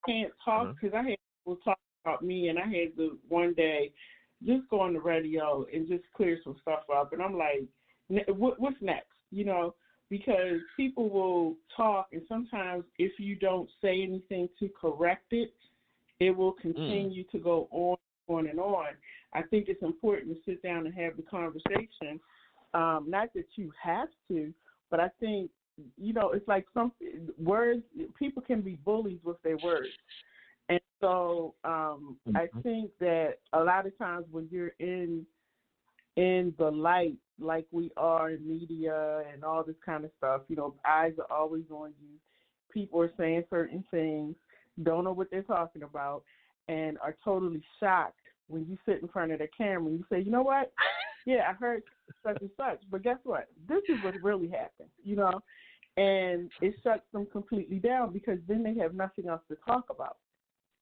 can't talk because I had people talk about me, and I had to one day just go on the radio and just clear some stuff up. And I'm like, what's next? Because people will talk, and sometimes if you don't say anything to correct it, it will continue to go on and on. I think it's important to sit down and have the conversation. Not that you have to, but I think, it's like some words, people can be bullies with their words. And so I think that a lot of times when you're in the light, like we are in media and all this kind of stuff, eyes are always on you. People are saying certain things, don't know what they're talking about, and are totally shocked when you sit in front of the camera and you say, you know what? Yeah, I heard such and such, but guess what? This is what really happened, and it shuts them completely down because then they have nothing else to talk about.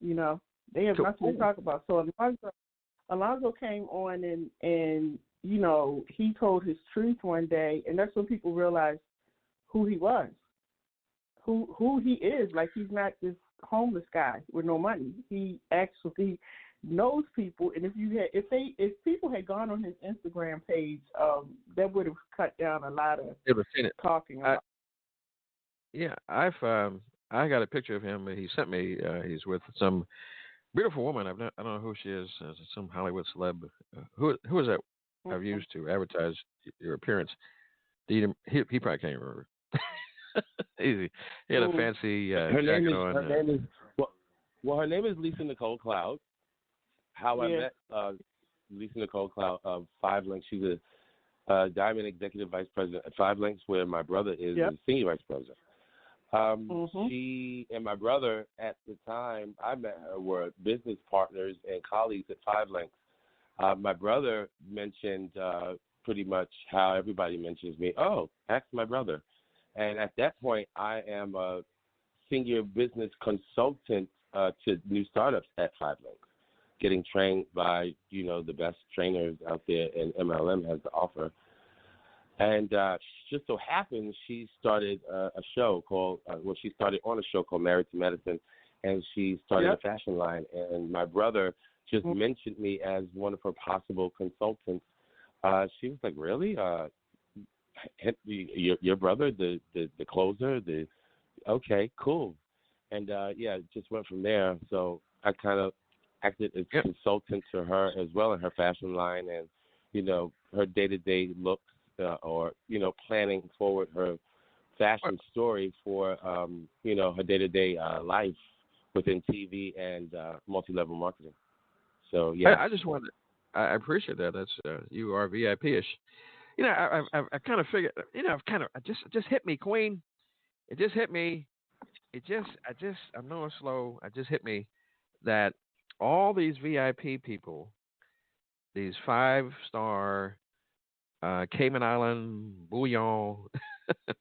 They have nothing to talk about. So Alonzo came on and he told his truth one day, and that's when people realized who he was, who he is. Like, he's not this homeless guy with no money. He actually knows people, and if people had gone on his Instagram page, that would have cut down a lot of talking about. I got a picture of him. He sent me. He's with some beautiful woman. I don't know who she is. Some Hollywood celeb. Who is that? I've used to advertise your appearance. He probably can't remember. Easy. He had a fancy jacket on. Her name is Lisa Nicole Cloud. How I met Lisa Nicole Cloud of 5 Links. She's a Diamond Executive Vice President at 5 Links, where my brother is the Senior Vice President. She and my brother at the time I met her were business partners and colleagues at 5 Links. My brother mentioned pretty much how everybody mentions me. Oh, ask my brother. And at that point, I am a senior business consultant to new startups at 5 Links, getting trained by, the best trainers out there, and MLM has to offer. And just so happens she started a show called, she started on a show called Married to Medicine, and she started a fashion line. And my brother just mentioned me as one of her possible consultants. She was like, really? Your brother, the closer? Okay, cool. And, it just went from there. So I kind of acted as consultant to her as well in her fashion line and, her day-to-day looks or, planning forward her fashion story for, her day-to-day life within TV and multi-level marketing. So, yeah. I just wanted I appreciate that. That's you are VIP-ish. I kind of figured, it just hit me, Queen. It just hit me. I'm going slow. It just hit me that all these VIP people, these 5-star Cayman Island Bouillon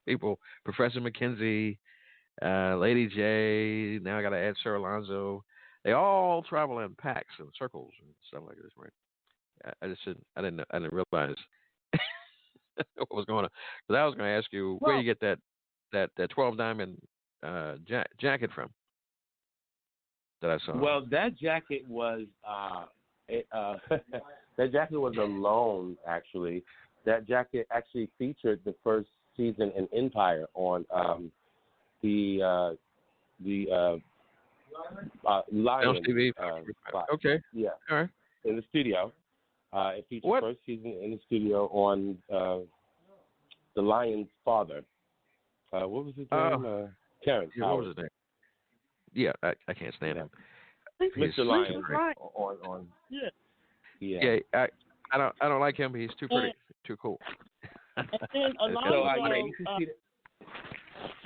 people, Professor McKenzie, Lady J, now I got to add Sir Alonzo. They all travel in packs and circles and stuff like this, right? I didn't realize what was going on. Because I was going to ask you where you get that 12 diamond jacket from that I saw. Well, that jacket was that jacket was a loan, actually. That jacket actually featured the first season in Empire on the Lion TV. Okay. Yeah. All right. In the studio. It featured first season in the studio on the Lion's father. What was his name? Terrence. Yeah, what was his name? Yeah, I can't stand him. Mr. Lion. On. Yeah. I don't like him. But he's too pretty, too cool. And then Alonzo,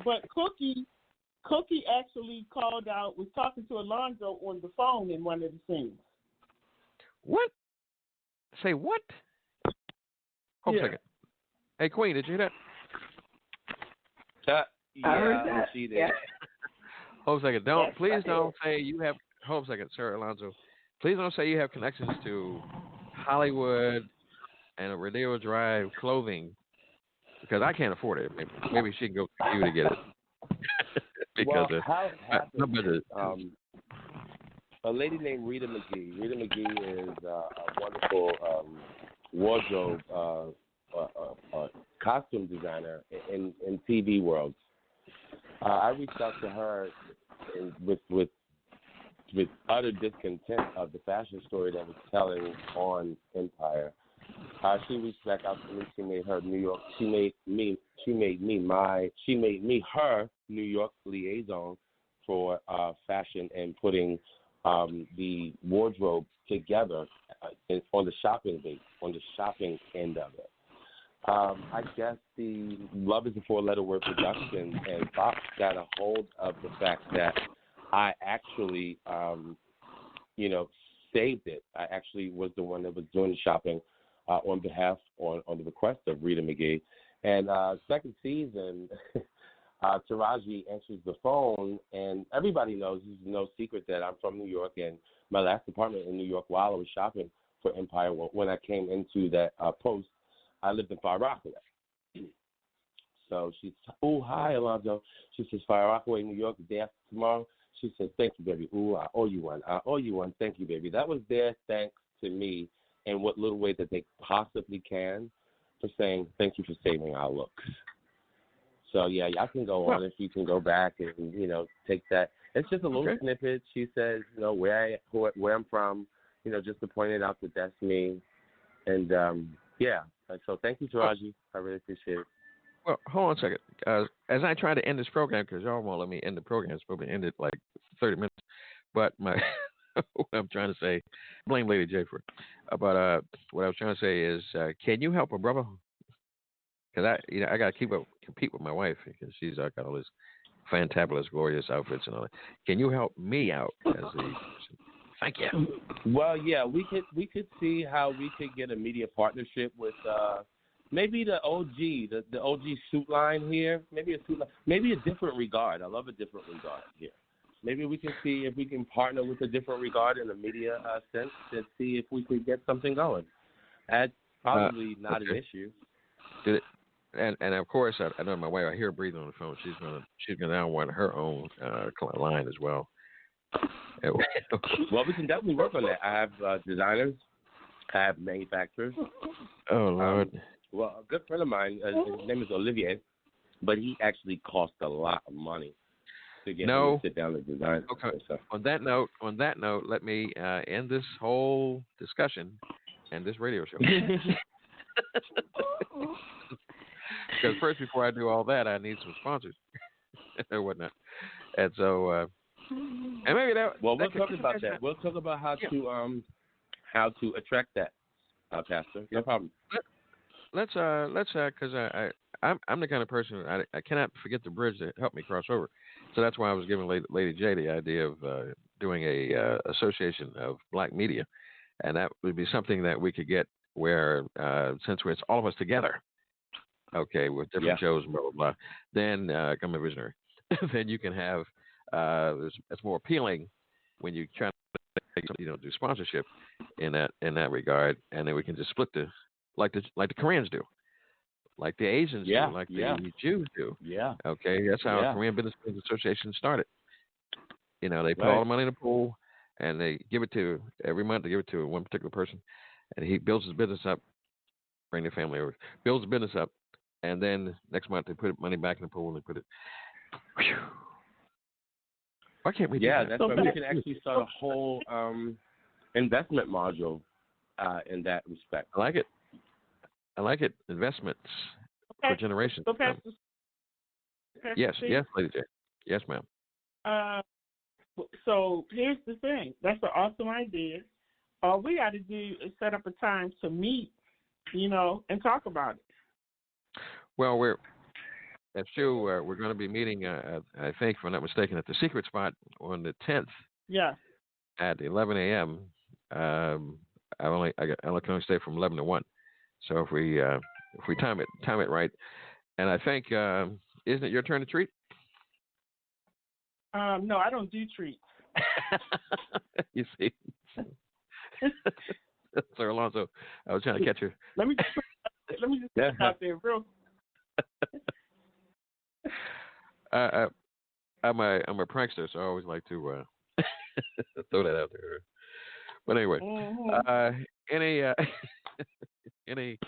but Cookie actually called out, was talking to Alonzo on the phone in one of the scenes. What? Say what? Hold a second. Hey, Queen, did you hear that? I heard that. She did. Hold a second. Please don't say you have. Hold a second, Sir Alonzo. Please don't say you have connections to Hollywood and Rodeo Drive clothing, because I can't afford it. Maybe she can go to you to get it. because how it happens, a lady named Rita McGee. Rita McGee is a wonderful wardrobe costume designer in TV world. I reached out to her with utter discontent of the fashion story that was telling on Empire. She reached back out to me. She made her New York. She made me her New York liaison for fashion and putting the wardrobe together on the shopping end of it. I guess the Love is a Four-Letter Word production and Fox got a hold of the fact that I actually, saved it. I actually was the one that was doing the shopping on the request of Rita McGee. And second season, Taraji answers the phone, and everybody knows, it's no secret that I'm from New York, and my last apartment in New York while I was shopping for Empire, when I came into that post, I lived in Far Rockaway. So she's, oh, hi, Alonzo. She says, Far Rockaway, New York, the day after tomorrow. She says, thank you, baby. Ooh, I owe you one. I owe you one. Thank you, baby. That was their thanks to me in what little way that they possibly can for saying, thank you for saving our looks. So, yeah, I can go on if you can go back and, take that. It's just a little snippet. She says, where I'm from, just to point it out that that's me. And, so thank you, Taraji. I really appreciate it. Well, hold on a second. As I try to end this program, because y'all won't let me end the program, it's supposed to end it like 30 minutes. But what I'm trying to say, blame Lady J for it. But what I was trying to say is, can you help a brother? Because I got to compete with my wife because she's got all this fantabulous, glorious outfits and all that. Can you help me out as the? Thank you. Well, yeah, we could see how we could get a media partnership with maybe the OG, the OG suit line here. Maybe a suit line, maybe a different regard. I love a different regard here. Maybe we can see if we can partner with a different regard in the media sense and see if we could get something going. That's probably not an issue. And of course, I know my wife. I hear her breathing on the phone. She's gonna now want her own line as well. Well, we can definitely work on that. I have designers. I have manufacturers. Oh, Lord. Well, a good friend of mine, his name is Olivier, but he actually cost a lot of money to get him to sit down and design. Okay. On that note, let me end this whole discussion and this radio show. Because first, before I do all that, I need some sponsors or whatnot. And so, and maybe that. Well, we'll talk about that. We'll talk about how to attract that, Pastor. No problem. Let's because I'm the kind of person I cannot forget the bridge that helped me cross over. So that's why I was giving Lady J the idea of doing a association of black media, and that would be something that we could get where since it's all of us together, okay, with different shows and blah blah blah. Then come a visionary. Then you can have it's more appealing when you try to do sponsorship in that regard, and then we can just split like the Koreans do, like the Asians do, like the Jews do. Yeah. Okay, that's how Korean Business Association started. They put all the money in the pool, and they give it to every month. They give it to one particular person, and he builds his business up, bring the family over, builds the business up, and then next month they put money back in the pool and they put it. Whew. Why can't we do that? That's why we can actually start a whole investment module in that respect. I like it. Investments for generations. So Pastor, yes, Lady J. Yes, ma'am. So here's the thing. That's an awesome idea. All we got to do is set up a time to meet, and talk about it. Well, that's true. We're going to be meeting, I think, if I'm not mistaken, at the Secret Spot on the 10th. Yeah. At 11 a.m. I can only stay from 11 to 1. So if we time it right, and I think isn't it your turn to treat? No, I don't do treats. You see, Sir Alonzo, I was trying to catch you. Let me just put it out there real. I'm a prankster, so I always like to throw that out there. But anyway, Mhm. uh, any any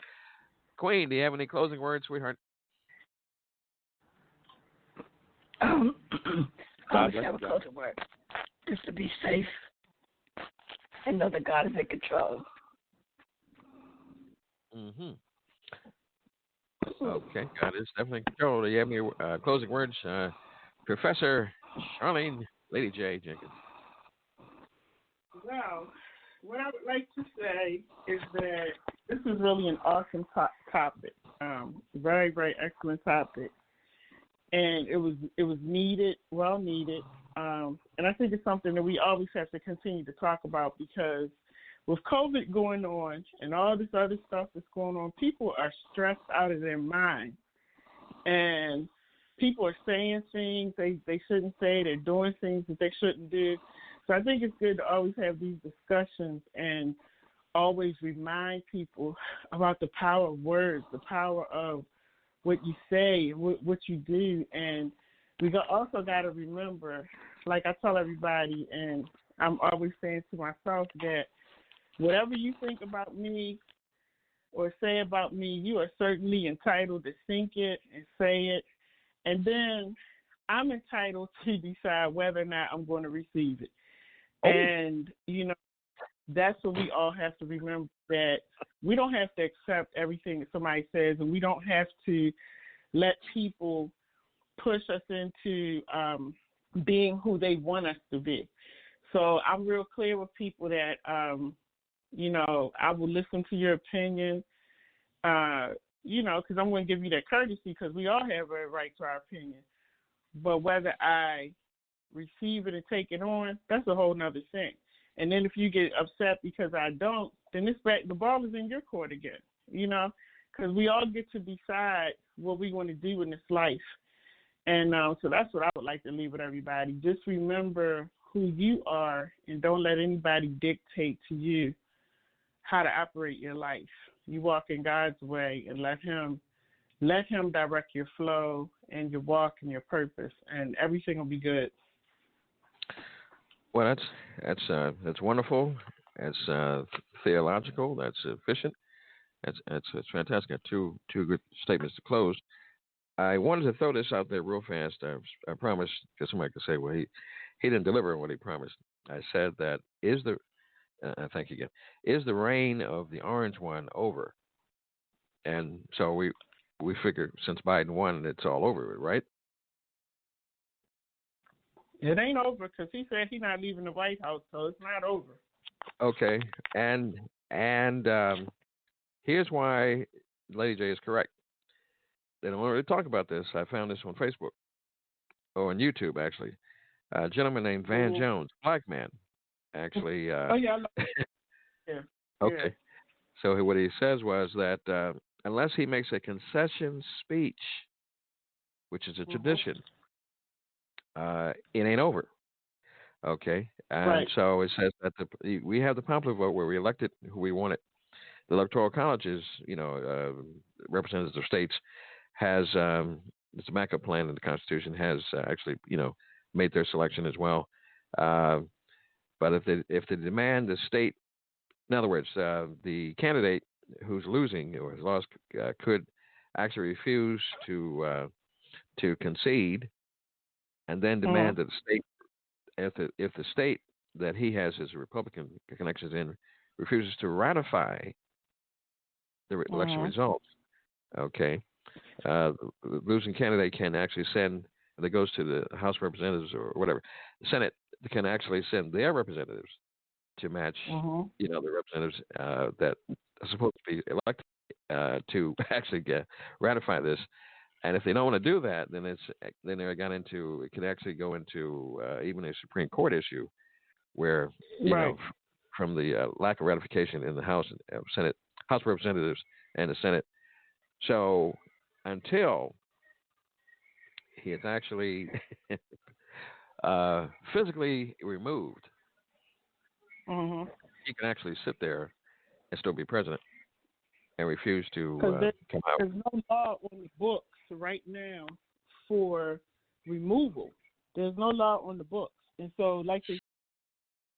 Queen? Do you have any closing words, sweetheart? Um, I God always bless have a you. closing word. Just to be safe and know that God is in control. Mm-hmm. Okay, God is definitely in control. Do you have any closing words, Professor Charlene, Lady J Jenkins? Well, what I would like to say is that this is really an awesome topic. Very, very excellent topic, and it was needed, well needed, and I think it's something that we always have to continue to talk about because with COVID going on and all this other stuff that's going on, people are stressed out of their mind, and people are saying things they shouldn't say. They're doing things that they shouldn't do. So I think it's good to always have these discussions and always remind people about the power of words, the power of what you say, what you do. And we also got to remember, like I tell everybody, and I'm always saying to myself that whatever you think about me or say about me, you are certainly entitled to think it and say it. And then I'm entitled to decide whether or not I'm going to receive it. Oh. And, that's what we all have to remember, that we don't have to accept everything that somebody says, and we don't have to let people push us into being who they want us to be. So I'm real clear with people that, I will listen to your opinion, because I'm going to give you that courtesy because we all have a right to our opinion. But whether I receive it and take it on, that's a whole nother thing. And then if you get upset because I don't, then the ball is in your court again, because we all get to decide what we want to do in this life. And so that's what I would like to leave with everybody. Just remember who you are and don't let anybody dictate to you how to operate your life. You walk in God's way and let him direct your flow and your walk and your purpose, and everything will be good. Well, that's wonderful. That's theological. That's efficient. That's fantastic. Two good statements to close. I wanted to throw this out there real fast. I promised because somebody could say, well, he didn't deliver what he promised. I said that thank you again. Is the reign of the orange one over? And so we figure since Biden won, it's all over, right? It ain't over because he said he's not leaving the White House, so it's not over. Okay, and here's why Lady J is correct. They don't really talk about this. I found this on Facebook or on YouTube actually. A gentleman named Van Jones, black man, actually. Oh yeah, I love it. Yeah. Okay. Yeah. So what he says was that unless he makes a concession speech, which is a tradition, it ain't over. Okay, and Right. so it says that we have the popular vote where we elected who we wanted. The electoral colleges, representatives of states, has it's a backup plan in the Constitution has actually made their selection as well. But if they demand the state, in other words, the candidate who's losing or has lost could actually refuse to concede, and then demand that the state, if the state that he has his Republican connections in refuses to ratify the election results, okay, the losing candidate can actually send, if it goes to the House of Representatives or whatever, the Senate can actually send their representatives to match, the representatives that are supposed to be elected to actually ratify this. And if they don't want to do that, then it could actually go into even a Supreme Court issue, where from the lack of ratification in the House of Representatives and the Senate. So until he is actually physically removed, he can actually sit there and still be president and refuse to come out. There's no law on the books right now for removal. There's no law on the books. And so, like they